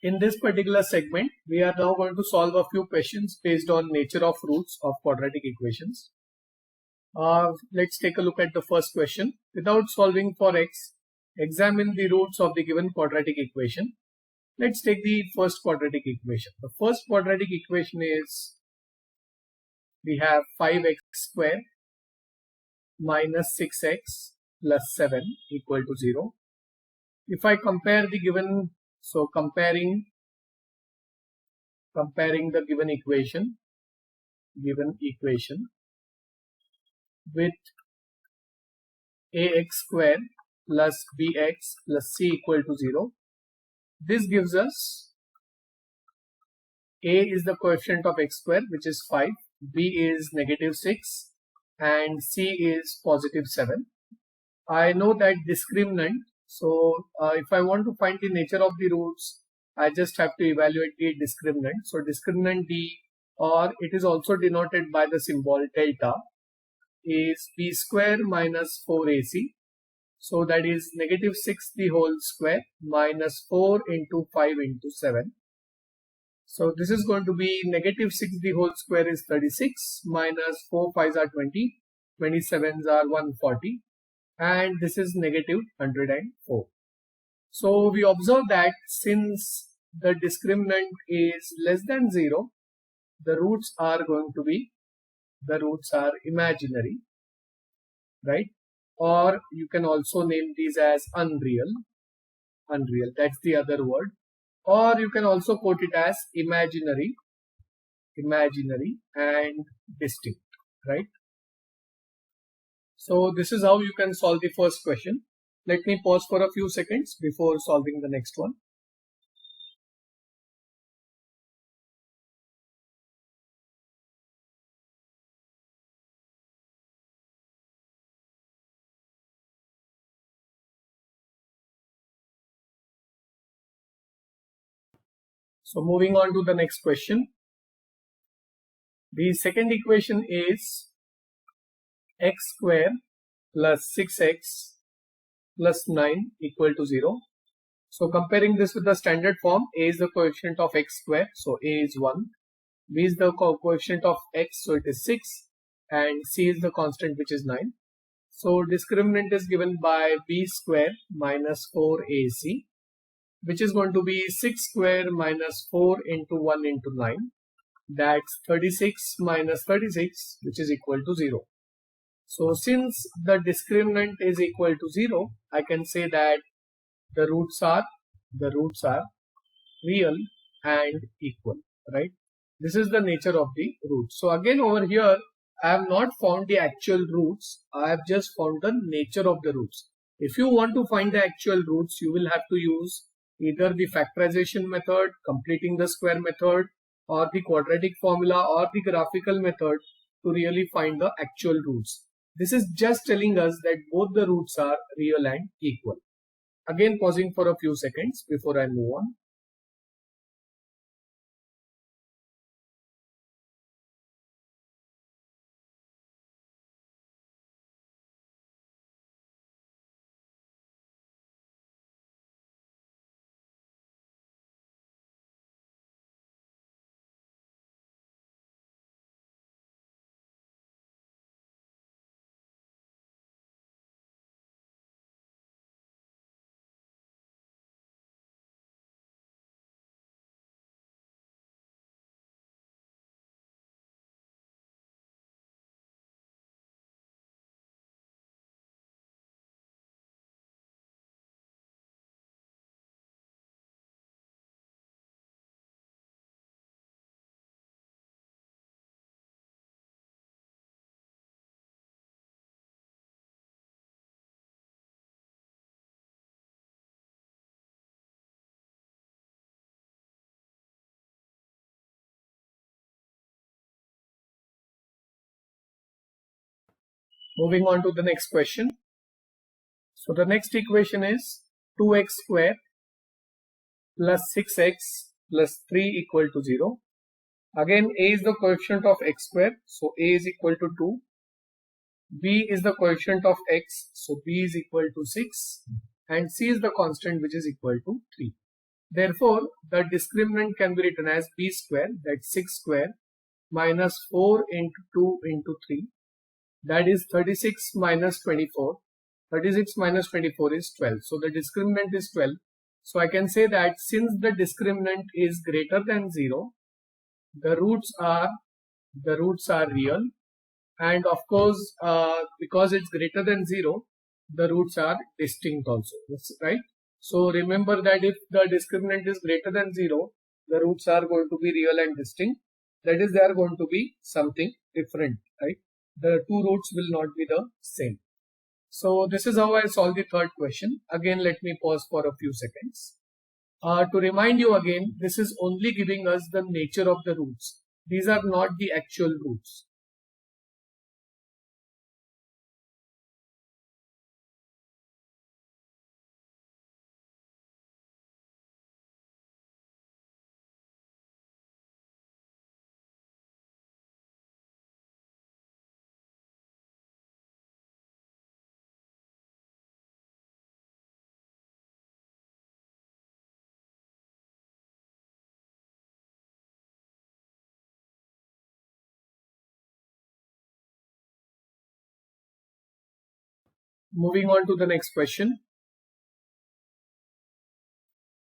In this particular segment, we are now going to solve a few questions based on nature of roots of quadratic equations. Let's take a look at the first question. Without solving for x, examine the roots of the given quadratic equation. Let's take the first quadratic equation. The first quadratic equation is, we have 5x square minus 6x plus 7 equal to 0. If I compare the given, so comparing the given equation with ax square plus bx plus c equal to 0, this gives us a is the coefficient of x square, which is 5, b is negative 6, and c is positive 7. I know that discriminant, so if I want to find the nature of the roots, I just have to evaluate the discriminant. So discriminant d, or it is also denoted by the symbol delta, is b square minus 4ac. So that is negative 6 the whole square minus 4 into 5 into 7. So this is going to be negative 6 the whole square is 36 minus 4 5s are 20, 27s are 140, and this is negative 104. So we observe that since the discriminant is less than 0, the roots are imaginary, right? Or you can also name these as unreal, that's the other word. Or you can also quote it as imaginary and distinct, right? So this is how you can solve the first question. Let me pause for a few seconds before solving the next one. So moving on to the next question. The second equation is x square plus 6x plus 9 equal to 0. So comparing this with the standard form, a is the coefficient of x square, so a is 1, b is the coefficient of x, so it is 6, and c is the constant, which is 9. So discriminant is given by b square minus 4ac, which is going to be 6 square minus 4 into 1 into 9. That's 36 minus 36, which is equal to 0. So since the discriminant is equal to 0, I can say that the roots are real and equal, right? This is the nature of the roots. So again over here, I have not found the actual roots. I have just found the nature of the roots. If you want to find the actual roots, you will have to use either the factorization method, completing the square method, or the quadratic formula, or the graphical method to really find the actual roots. This is just telling us that both the roots are real and equal. Again, pausing for a few seconds before I move on. Moving on to the next question. So the next equation is 2x square plus 6x plus 3 equal to 0. Again, a is the coefficient of x square, so a is equal to 2. B is the coefficient of x, so b is equal to 6. And c is the constant, which is equal to 3. Therefore, the discriminant can be written as b square, that's 6 square, minus 4 into 2 into 3. That is 36 minus 24. 36 minus 24 is 12. So the discriminant is 12. So I can say that since the discriminant is greater than 0, the roots are real, and of course because it's greater than 0, the roots are distinct also. That's right. So remember that if the discriminant is greater than 0, the roots are going to be real and distinct. That is, they are going to be something different, right? The two roots will not be the same. So this is how I solve the third question. Again, let me pause for a few seconds. To remind you again, this is only giving us the nature of the roots. These are not the actual roots. Moving on to the next question.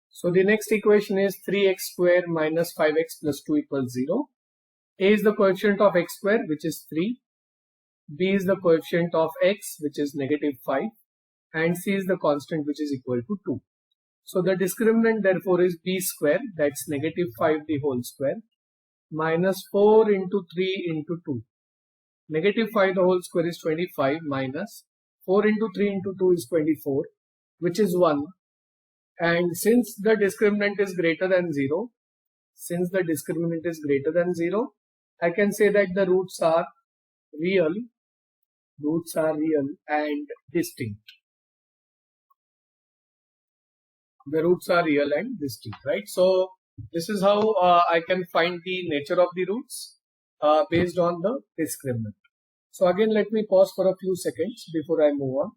So the next equation is 3x square minus 5x plus 2 equals 0. A is the coefficient of x square, which is 3. B is the coefficient of x, which is negative 5. And c is the constant, which is equal to 2. So the discriminant therefore is b square, that's negative 5 the whole square, minus 4 into 3 into 2. Negative 5 the whole square is 25 minus 4 into 3 into 2 is 24, which is 1. And since the discriminant is greater than 0, I can say that the roots are real and distinct. The roots are real and distinct, right? So this is how I can find the nature of the roots based on the discriminant. So again, let me pause for a few seconds before I move on.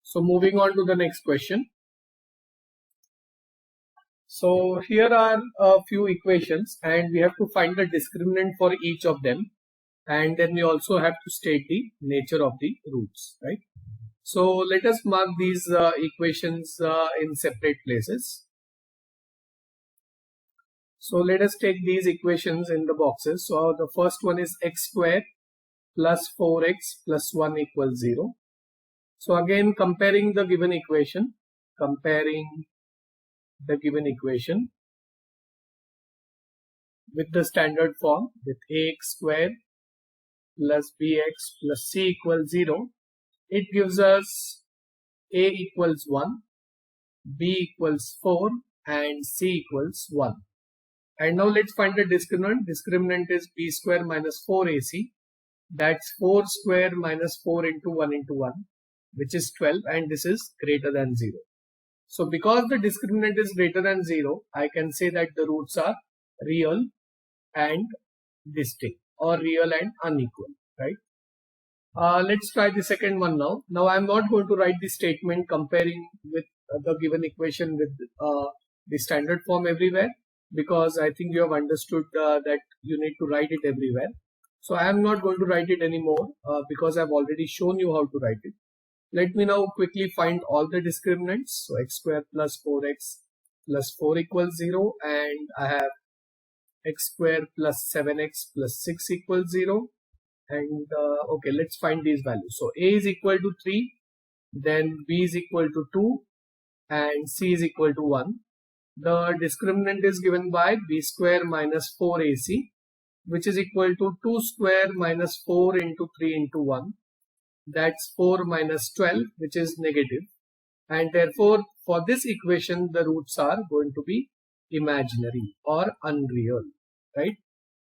So moving on to the next question. So here are a few equations and we have to find the discriminant for each of them, and then we also have to state the nature of the roots, right? So let us mark these equations in separate places. So let us take these equations in the boxes. So the first one is x square plus 4x plus 1 equals 0. So again, comparing the given equation with the standard form, with ax square plus bx plus c equals 0, it gives us a equals 1, b equals 4 and c equals 1. And now let's find the discriminant. Discriminant is b square minus 4ac, that's 4 square minus 4 into 1 into 1, which is 12, and this is greater than 0. So because the discriminant is greater than 0, I can say that the roots are real and distinct, or real and unequal, right? Let's try the second one now. Now I'm not going to write the statement comparing with the given equation with the standard form everywhere, because I think you have understood that you need to write it everywhere. So I am not going to write it anymore because I've already shown you how to write it. Let me now quickly find all the discriminants. So x square plus 4x plus 4 equals 0, and I have x square plus 7x plus 6 equals 0. And okay, let's find these values. So a is equal to 3, then b is equal to 2, and c is equal to 1. The discriminant is given by b square minus 4ac, which is equal to 2 square minus 4 into 3 into 1. That's 4 minus 12, which is negative. And therefore, for this equation, the roots are going to be imaginary or unreal, right?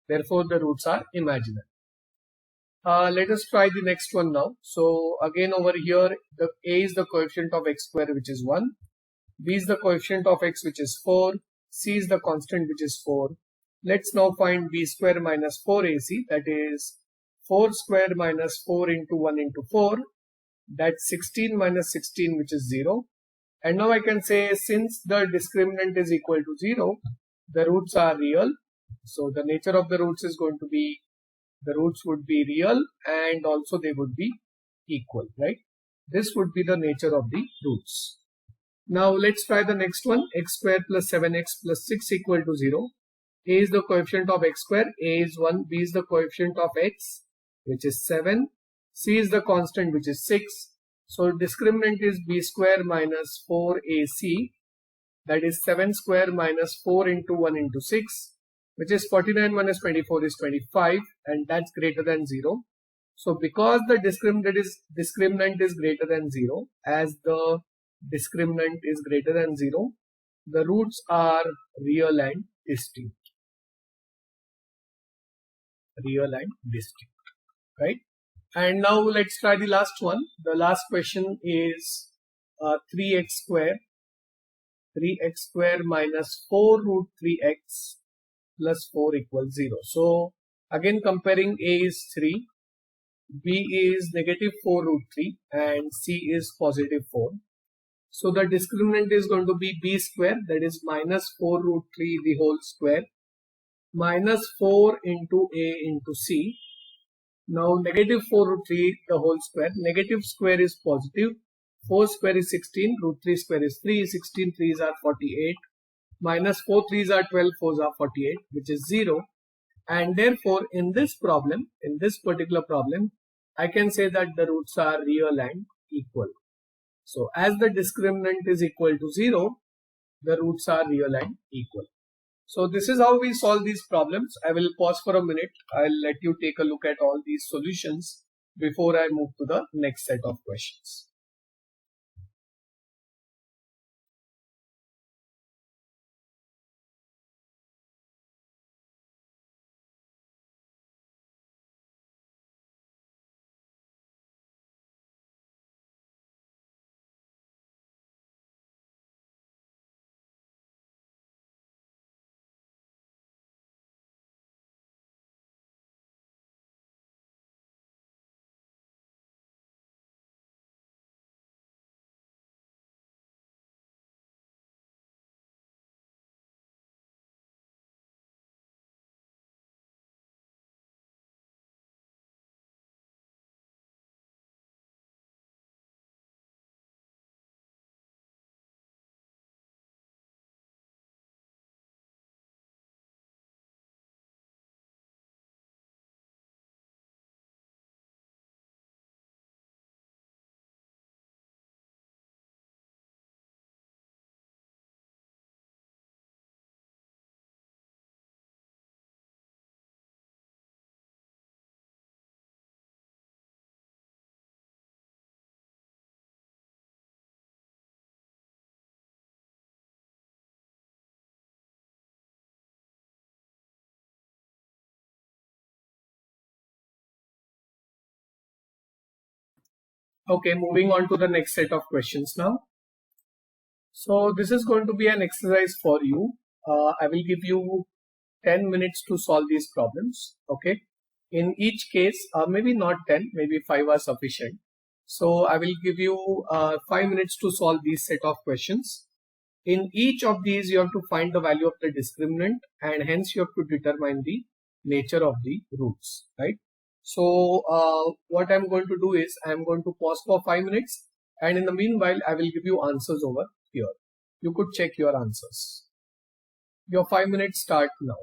Therefore, the roots are imaginary. Let us try the next one now. So again over here, the a is the coefficient of x square, which is 1. B is the coefficient of x, which is 4. C is the constant, which is 4. Let's now find b square minus 4ac, that is 4 square minus 4 into 1 into 4. That's 16 minus 16, which is 0. And now I can say, since the discriminant is equal to 0, the roots are real. So the nature of the roots is going to be, the roots would be real, and also they would be equal, right? This would be the nature of the roots. Now let's try the next one. X square plus 7x plus 6 equal to 0. A is the coefficient of x square, a is 1, b is the coefficient of x, which is 7, c is the constant, which is 6. So discriminant is b square minus 4ac, that is 7 square minus 4 into 1 into 6, which is 49 minus 24 is 25, and that's greater than 0. So because the discriminant is greater than 0, as the discriminant is greater than 0, the roots are real and distinct. Real and distinct, right? And now let's try the last one. The last question is 3x square minus 4 root 3x plus 4 equals 0. So again, comparing, a is 3, b is negative 4 root 3, and c is positive 4. So the discriminant is going to be b square, that is minus 4 root 3 the whole square, minus 4 into a into c. Now negative 4 root 3 the whole square, negative square is positive, 4 square is 16, root 3 square is 3, 16 3s are 48, minus 4 3s are 12, 4s are 48, which is 0. And therefore in this problem, in this particular problem, I can say that the roots are real and equal. So as the discriminant is equal to 0, the roots are real and equal. So this is how we solve these problems. I will pause for a minute. I'll let you take a look at all these solutions before I move to the next set of questions. Okay, moving on to the next set of questions now. So this is going to be an exercise for you. I will give you 10 minutes to solve these problems. Okay. In each case, maybe not 10, maybe 5 are sufficient. So I will give you 5 minutes to solve these set of questions. In each of these, you have to find the value of the discriminant, and hence you have to determine the nature of the roots, right? So what I'm going to do is I'm going to pause for 5 minutes, and in the meanwhile, I will give you answers over here. You could check your answers. Your 5 minutes start now.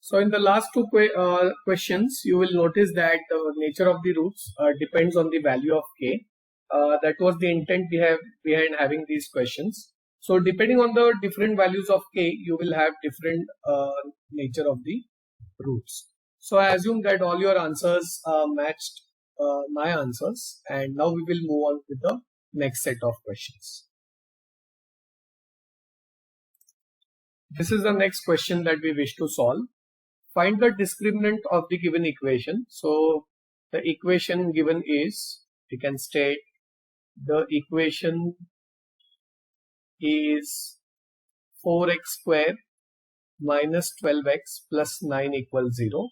So in the last two questions, you will notice that the nature of the roots depends on the value of k. That was the intent behind having these questions. So depending on the different values of k, you will have different nature of the roots. So I assume that all your answers matched my answers, and now we will move on with the next set of questions. This is the next question that we wish to solve. Find the discriminant of the given equation. So the equation given is, we can state the equation is 4x square minus 12x plus 9 equals 0.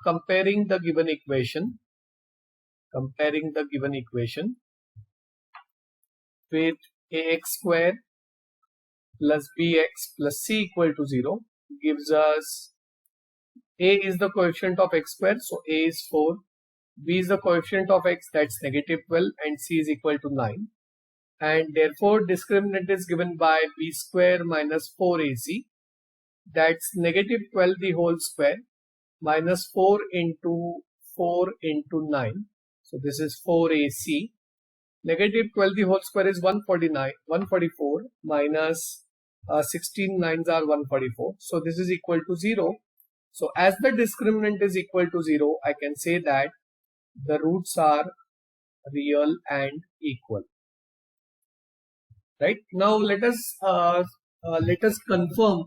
Comparing the given equation with ax square plus bx plus c equal to 0 gives us a is the coefficient of x square, so a is 4, b is the coefficient of x, that's negative 12, and c is equal to 9. And therefore discriminant is given by b square minus 4ac, that's negative 12 the whole square minus 4 into 9. So this is 4ac. Negative 12 the whole square is 144 minus 16 9s are 144. So this is equal to 0. So as the discriminant is equal to 0, I can say that the roots are real and equal. Right? Now let us confirm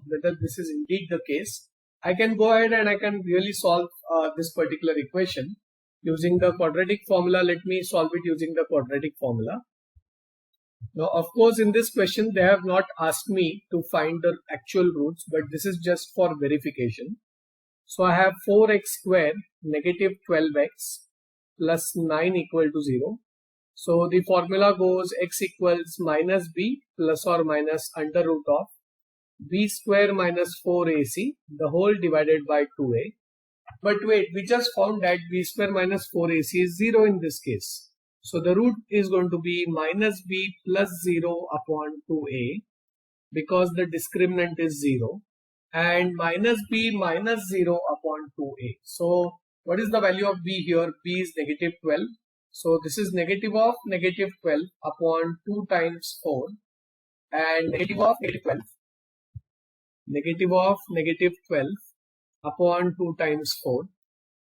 whether this is indeed the case. I can go ahead and I can really solve this particular equation using the quadratic formula. Let me solve it using the quadratic formula. Now, of course, in this question, they have not asked me to find the actual roots, but this is just for verification. So I have 4x square negative 12x plus 9 equal to 0. So the formula goes x equals minus b plus or minus under root of b square minus 4ac, the whole divided by 2a. But wait, we just found that b square minus 4ac is 0 in this case. So the root is going to be minus b plus 0 upon 2a because the discriminant is 0, and minus b minus 0 upon 2a. So what is the value of b here? B is negative 12. So this is negative of negative 12 upon 2 times 4, and negative of negative 12 upon 2 times 4.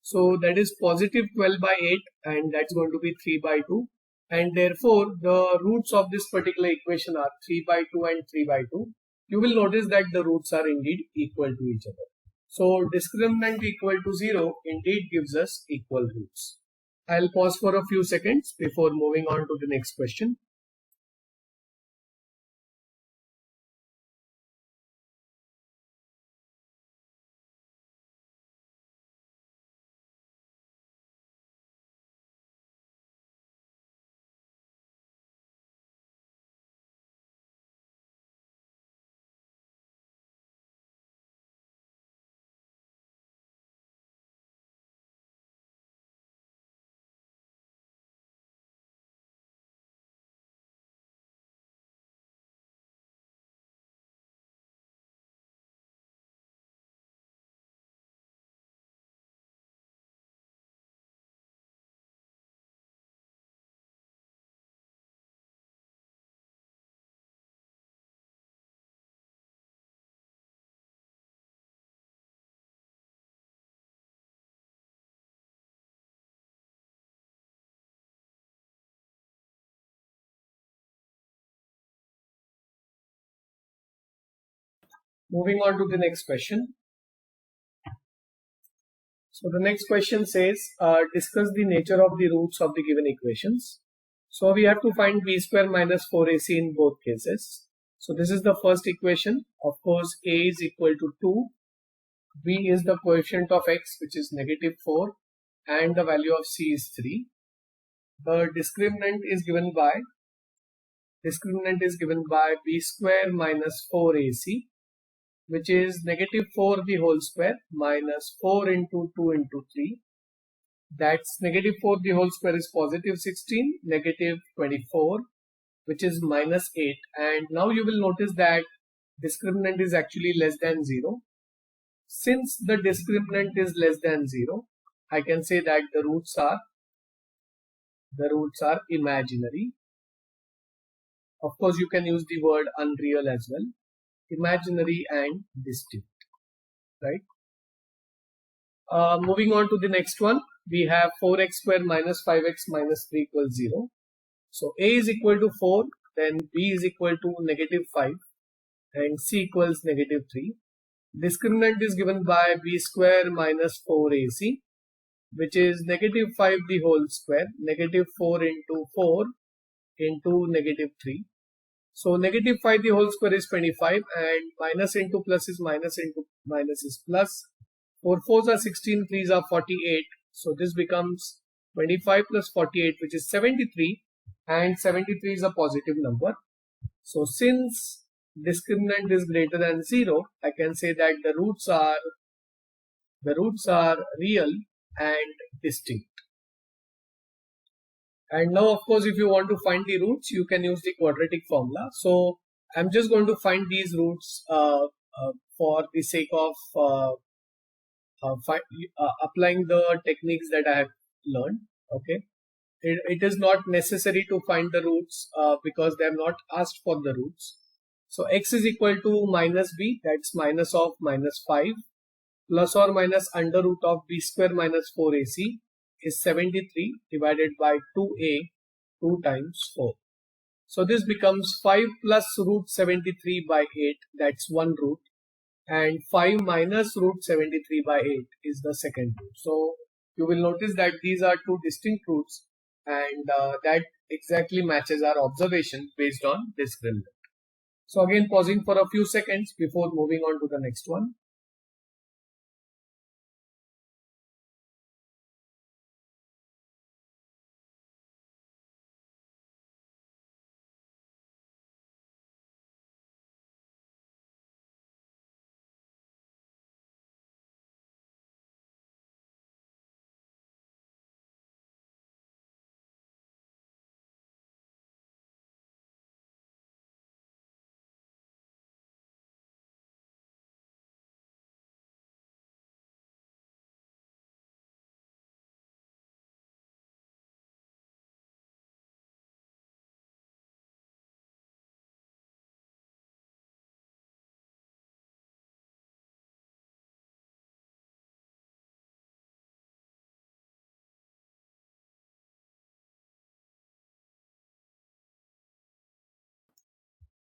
So that is positive 12 by 8, and that's going to be 3 by 2. And therefore the roots of this particular equation are 3 by 2 and 3 by 2. You will notice that the roots are indeed equal to each other. So discriminant equal to 0 indeed gives us equal roots. I'll pause for a few seconds before moving on to the next question. Moving on to the next question. So the next question says, discuss the nature of the roots of the given equations. So we have to find b square minus 4ac in both cases. So this is the first equation. Of course, a is equal to 2. B is the coefficient of x, which is negative 4, and the value of c is 3. The discriminant is given by b square minus 4ac, which is negative 4 the whole square minus 4 into 2 into 3. That's negative 4 the whole square is positive 16, negative 24, which is minus 8. And now you will notice that discriminant is actually less than 0. since the discriminant is less than 0, I can say that the roots are imaginary. Of course, you can use the word unreal as well. Imaginary and distinct, right? Moving on to the next one, we have 4x square minus 5x minus 3 equals 0. So a is equal to 4, then b is equal to negative 5 and c equals negative 3. Discriminant is given by b square minus 4ac, which is negative 5 the whole square, negative 4 into negative 3. So negative 5 the whole square is 25 and minus into plus is minus into minus is plus. 4 4s are 16, 3s are 48. So this becomes 25 plus 48, which is 73, and 73 is a positive number. So since discriminant is greater than 0, I can say that the roots are real and distinct. And now, of course, if you want to find the roots, you can use the quadratic formula. So I'm just going to find these roots for the sake of applying the techniques that I have learned. Okay, it is not necessary to find the roots because they have not asked for the roots. So x is equal to minus b, that's minus of minus 5, plus or minus under root of b square minus 4ac is 73 divided by 2a, 2 times 4. So this becomes 5 plus root 73 by 8, that's one root, and 5 minus root 73 by 8 is the second root. So you will notice that these are two distinct roots, and that exactly matches our observation based on discriminant. So again, pausing for a few seconds before moving on to the next one.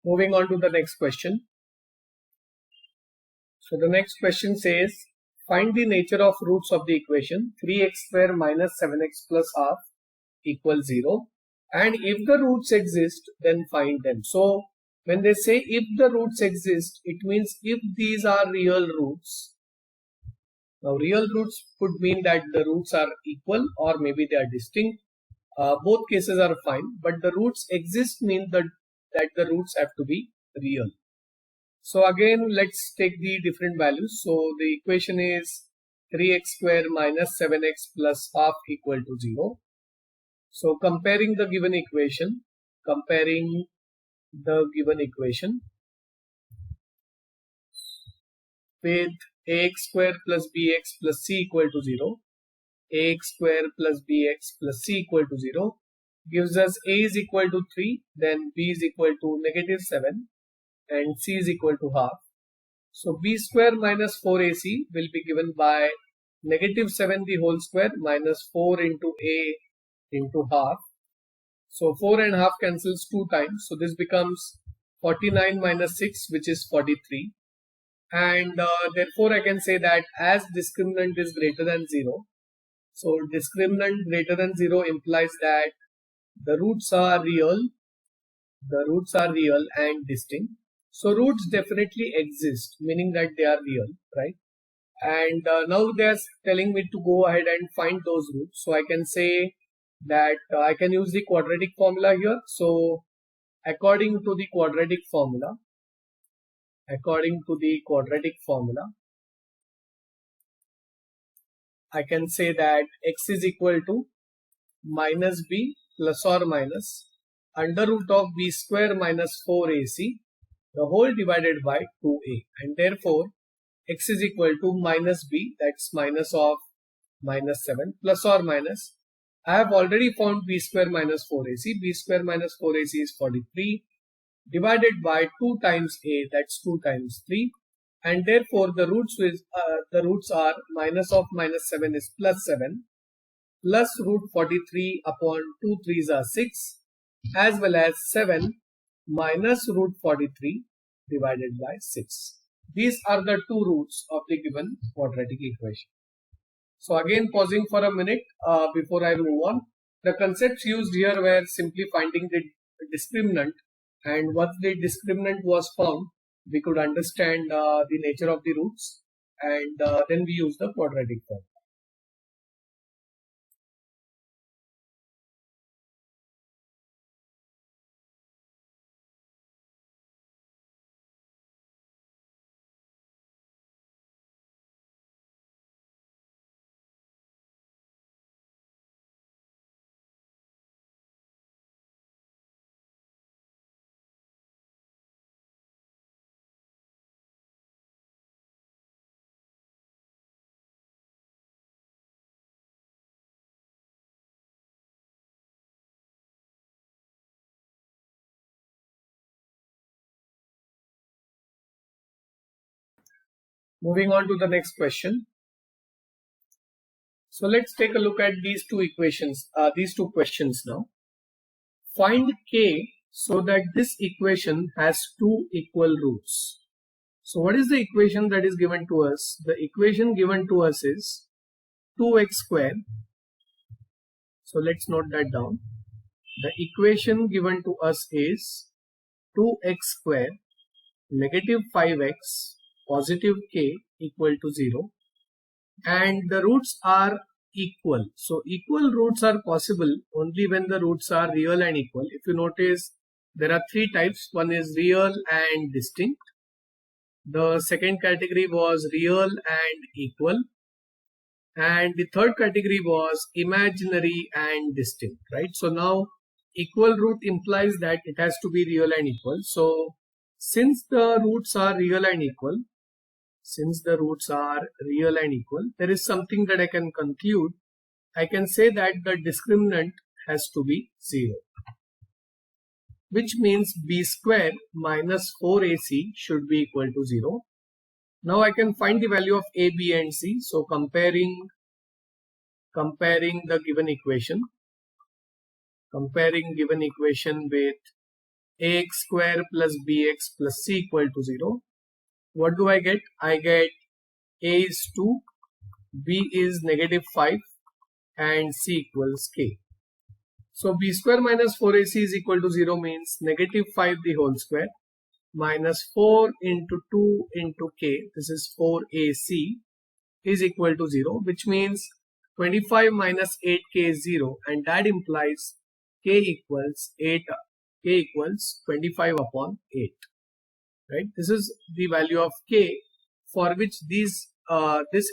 Moving on to the next question. So the next question says, find the nature of roots of the equation 3x square minus 7x plus half equals 0. And if the roots exist, then find them. So when they say if the roots exist, it means if these are real roots. Now real roots could mean that the roots are equal or maybe they are distinct. Both cases are fine, but the roots exist means that the roots have to be real. So again, let's take the different values. So the equation is 3x square minus 7x plus half equal to 0. So comparing the given equation with ax square plus bx plus c equal to 0, ax square plus bx plus c equal to 0 gives us a is equal to 3, then b is equal to negative 7 and c is equal to half. So b square minus 4ac will be given by negative 7 the whole square minus 4 into a into half. So 4 and half cancels 2 times. So this becomes 49 minus 6, which is 43. And therefore I can say that as discriminant is greater than 0, so discriminant greater than 0 implies that the roots are real and distinct. So roots definitely exist, meaning that they are real, right? And now they are telling me to go ahead and find those roots. So I can say that I can use the quadratic formula here. So according to the quadratic formula, I can say that x is equal to minus b plus or minus under root of b square minus 4ac the whole divided by 2a, and therefore x is equal to minus b, that's minus of minus 7, plus or minus. I have already found b square minus 4ac. B square minus 4ac is 43 divided by 2 times a, that's 2 times 3, and therefore the roots are minus of minus 7 is plus 7, plus root 43 upon 2 3s are 6, as well as 7 minus root 43 divided by 6. These are the two roots of the given quadratic equation. So again, pausing for a minute before I move on. The concepts used here were simply finding the discriminant, and once the discriminant was found, we could understand the nature of the roots, and then we use the quadratic formula. Moving on to the next question. So let's take a look at these two equations, these two questions now. Find k so that this equation has two equal roots. So what is the equation that is given to us? The equation given to us is 2x square. So let's note that down. The equation given to us is 2x square negative 5x positive k equal to 0, and the roots are equal. So equal roots are possible only when the roots are real and equal. If you notice, there are three types. One is real and distinct. The second category was real and equal, and the third category was imaginary and distinct, right? So now equal root implies that it has to be real and equal. So since the roots are real and equal, there is something that I can conclude. I can say that the discriminant has to be 0, which means b square minus 4ac should be equal to 0. Now I can find the value of a, b and c. So comparing the given equation, with ax square plus bx plus c equal to 0. What do I get? I get a is 2, b is negative 5, and c equals k. So b square minus 4ac is equal to 0 means negative 5 the whole square minus 4 into 2 into k, this is 4ac, is equal to 0, which means 25 minus 8k is 0, and that implies k equals 25 upon 8. Right? This is the value of k for which this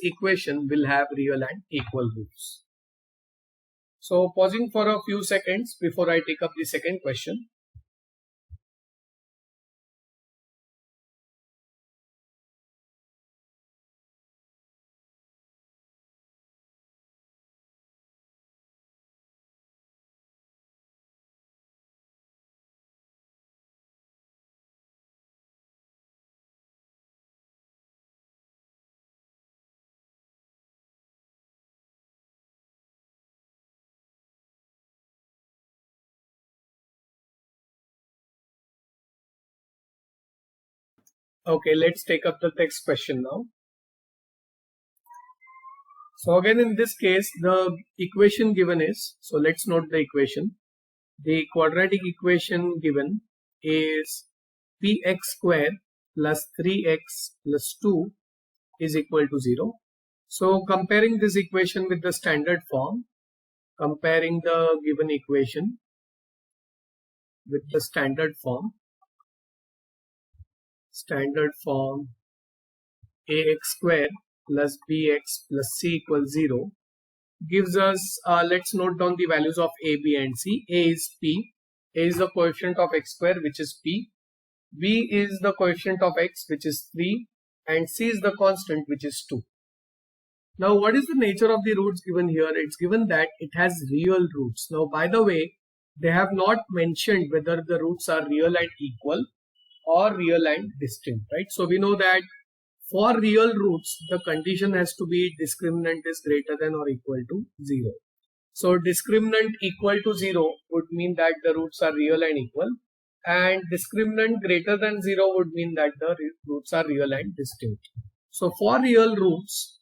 equation will have real and equal roots. So pausing for a few seconds before I take up the second question. Okay, let's take up the next question now. So again, in this case, the equation given is, so let's note the equation. The quadratic equation given is px square plus 3x plus 2 is equal to 0. So comparing this equation with the standard form, comparing the given equation with the standard form ax square plus bx plus c equals 0 gives us, let's note down the values of a, b and c. A is p, a is the coefficient of x square, which is p. B is the coefficient of x, which is 3, and c is the constant, which is 2. Now what is the nature of the roots given here? It's given that it has real roots. Now by the way, they have not mentioned whether the roots are real and equal or real and distinct, right? So we know that for real roots, the condition has to be discriminant is greater than or equal to 0. So discriminant equal to 0 would mean that the roots are real and equal, and discriminant greater than 0 would mean that the roots are real and distinct. So for real roots,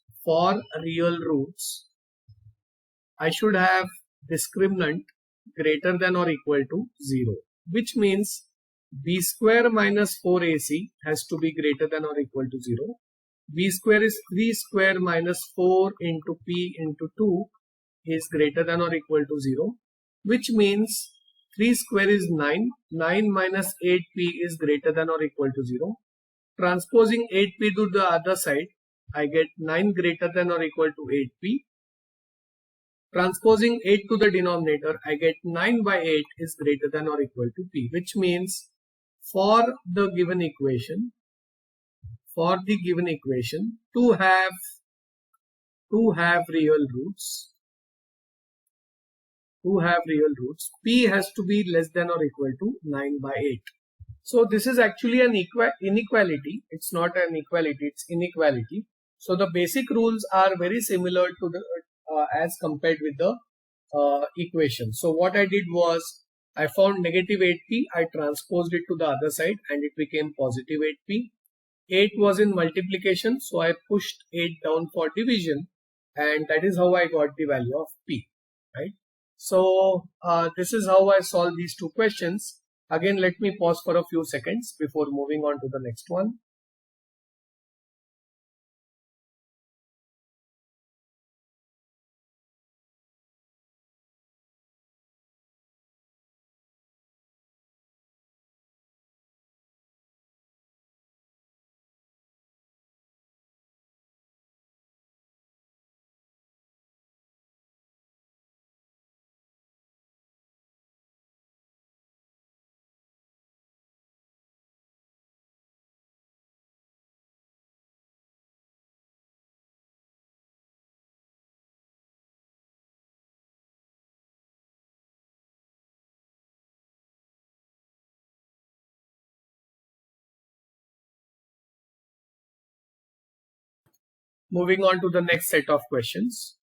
I should have discriminant greater than or equal to 0, which means b square minus 4ac has to be greater than or equal to 0. b square is 3 square minus 4 into p into 2 is greater than or equal to 0, which means 3 square is 9, 9 minus 8p is greater than or equal to 0. Transposing 8p to the other side, I get 9 greater than or equal to 8p. Transposing 8 to the denominator, I get 9 by 8 is greater than or equal to p, which means for the given equation, to have real roots, p has to be less than or equal to 9 by 8. So this is actually an inequality. It's not an equality, it's inequality. So the basic rules are very similar to the as compared with the equation. So what I did was, I found negative 8p, I transposed it to the other side and it became positive 8p. 8 was in multiplication, so I pushed 8 down for division, and that is how I got the value of p, right? So this is how I solve these two questions. Again, let me pause for a few seconds before moving on to the next one. Moving on to the next set of questions.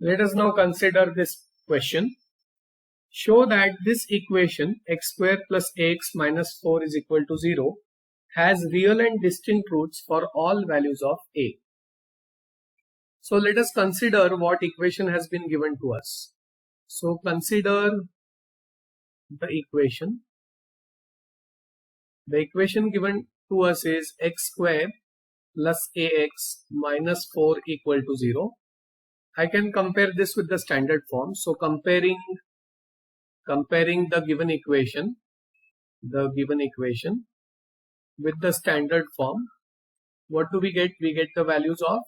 Let us now consider this question. Show that this equation x square plus ax minus 4 is equal to 0 has real and distinct roots for all values of a. So let us consider what equation has been given to us. So consider the equation. The equation given to us is x square plus ax minus 4 equal to 0. I can compare this with the standard form. So comparing the given equation with the standard form, what do we get? We get the values of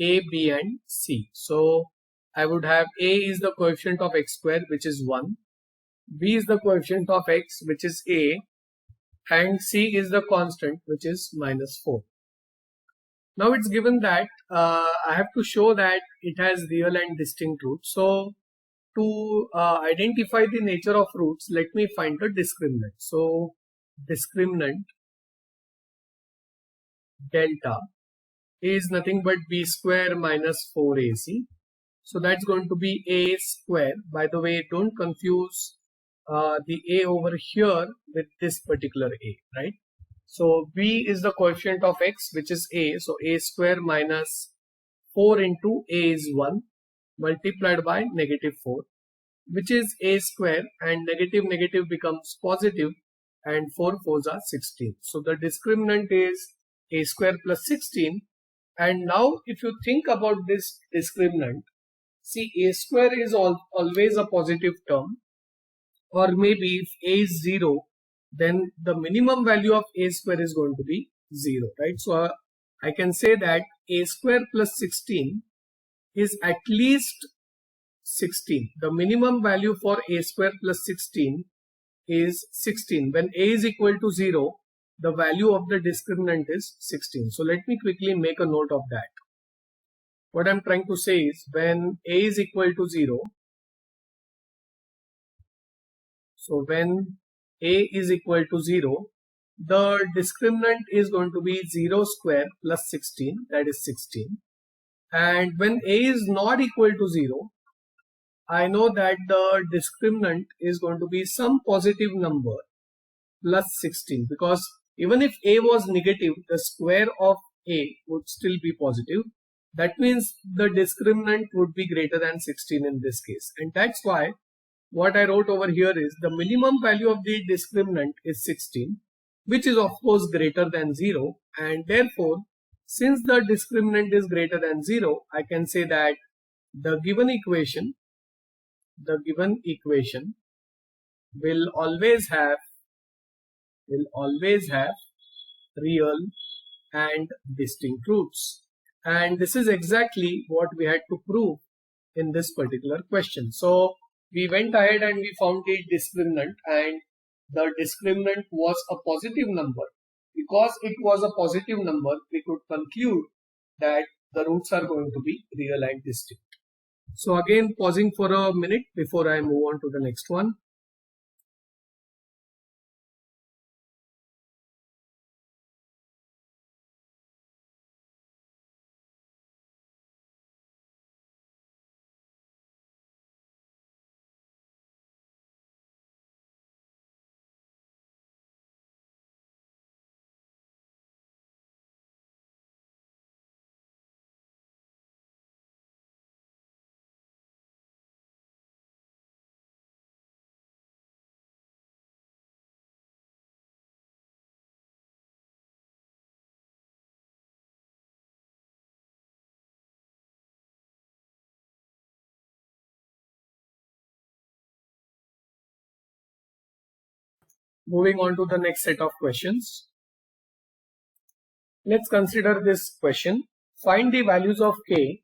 a, b and c. So I would have a is the coefficient of x square, which is 1. B is the coefficient of x, which is a, and c is the constant, which is minus 4. Now it's given that I have to show that it has real and distinct roots. So to identify the nature of roots, let me find the discriminant. So discriminant delta is nothing but b square minus 4ac. So that's going to be a square. By the way, don't confuse the a over here with this particular a, right? So b is the coefficient of x, which is a. So a square minus 4 into a is 1 multiplied by negative 4, which is a square, and negative becomes positive, and 4 4s are 16. So the discriminant is a square plus 16. And now if you think about this discriminant, see, a square is always a positive term, or maybe if a is 0, then the minimum value of a square is going to be 0, right? So I can say that a square plus 16 is at least 16. The minimum value for a square plus 16 is 16. When a is equal to 0, the value of the discriminant is 16. So let me quickly make a note of that. What I'm trying to say is when a is equal to 0, so when a is equal to 0, the discriminant is going to be 0 square plus 16, that is 16. And when a is not equal to 0, I know that the discriminant is going to be some positive number plus 16, because even if a was negative, the square of a would still be positive. That means the discriminant would be greater than 16 in this case. And that's why what I wrote over here is the minimum value of the discriminant is 16, which is of course greater than 0. And therefore, since the discriminant is greater than 0, I can say that the given equation will always have real and distinct roots. And this is exactly what we had to prove in this particular question. So we went ahead and we found the discriminant, and the discriminant was a positive number. Because it was a positive number, we could conclude that the roots are going to be real and distinct. So again, pausing for a minute before I move on to the next one. Moving on to the next set of questions. Let's consider this question. Find the values of k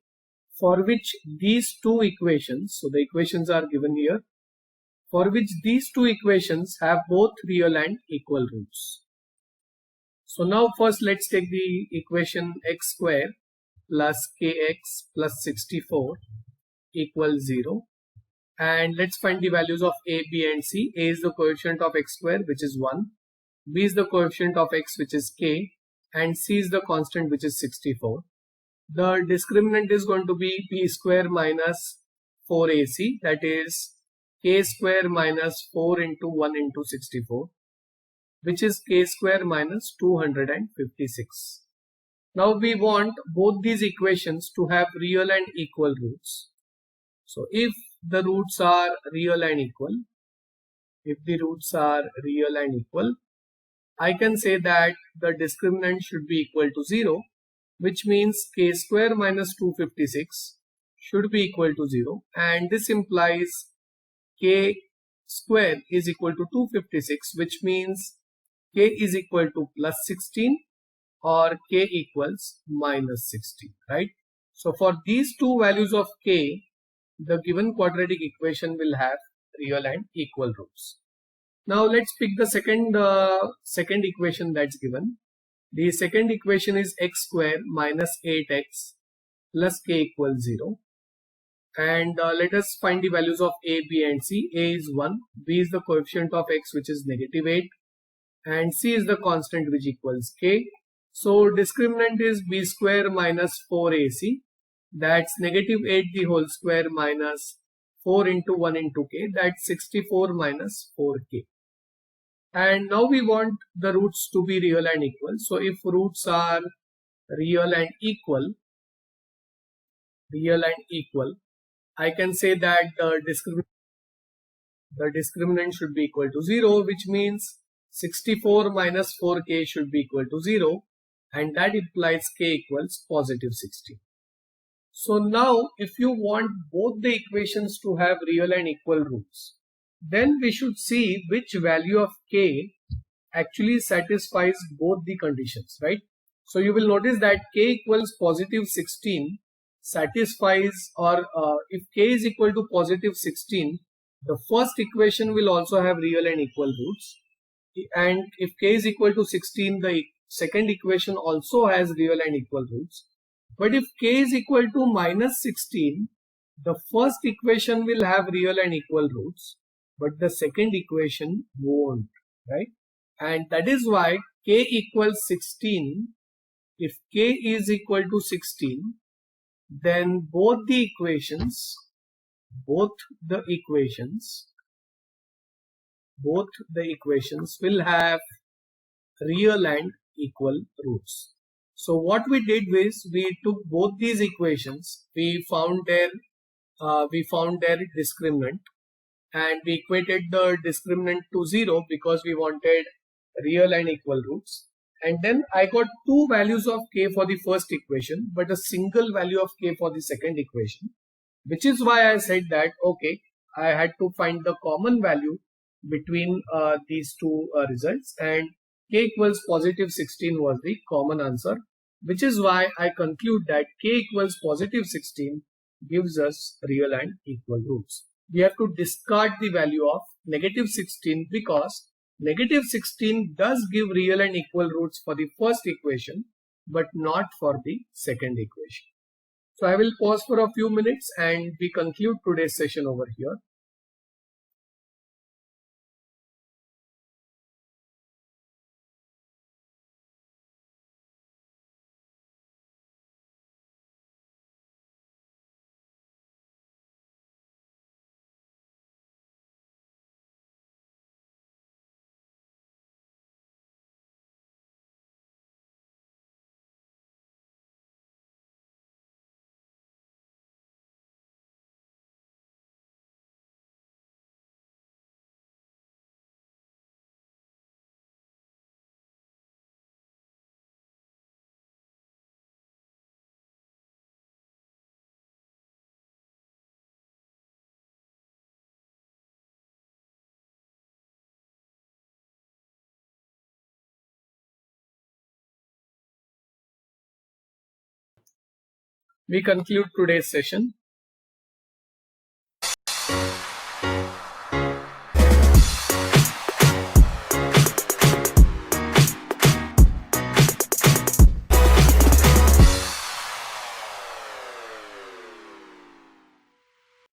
for which these two equations, so the equations are given here, for which these two equations have both real and equal roots. So now first let's take the equation x square plus kx plus 64 equals 0. And let's find the values of a, b and c. A is the coefficient of x square, which is 1. B is the coefficient of x, which is k. And c is the constant, which is 64. The discriminant is going to be b square minus 4ac, that is k square minus 4 into 1 into 64, which is k square minus 256. Now we want both these equations to have real and equal roots. So if the roots are real and equal, I can say that the discriminant should be equal to 0, which means k square minus 256 should be equal to 0, and this implies k square is equal to 256, which means k is equal to plus 16 or k equals minus 16, right? So for these two values of k, the given quadratic equation will have real and equal roots. Now let's pick the second equation that's given. The second equation is x square minus 8x plus k equals 0. And let us find the values of a, b and c. A is 1, b is the coefficient of x, which is negative 8, and c is the constant, which equals k. So discriminant is b square minus 4ac. That's negative 8 the whole square minus 4 into 1 into k, that's 64 minus 4k. And now we want the roots to be real and equal. So if roots are real and equal, I can say that the discriminant should be equal to 0, which means 64 minus 4k should be equal to 0, and that implies k equals positive 16. So now if you want both the equations to have real and equal roots, then we should see which value of k actually satisfies both the conditions, right? So you will notice that k equals positive 16 satisfies, or if k is equal to positive 16, the first equation will also have real and equal roots. and if k is equal to 16, the second equation also has real and equal roots. But if k is equal to minus 16, the first equation will have real and equal roots, but the second equation won't, right? And that is why k equals 16. If k is equal to 16, then both the equations will have real and equal roots. So what we did was we took both these equations, we found their discriminant, and we equated the discriminant to 0 because we wanted real and equal roots. And then I got two values of k for the first equation, but a single value of k for the second equation, which is why I said that, okay, I had to find the common value between these two results, and k equals positive 16 was the common answer, which is why I conclude that k equals positive 16 gives us real and equal roots. We have to discard the value of negative 16 because negative 16 does give real and equal roots for the first equation, but not for the second equation. So I will pause for a few minutes and we conclude today's session over here. We conclude today's session.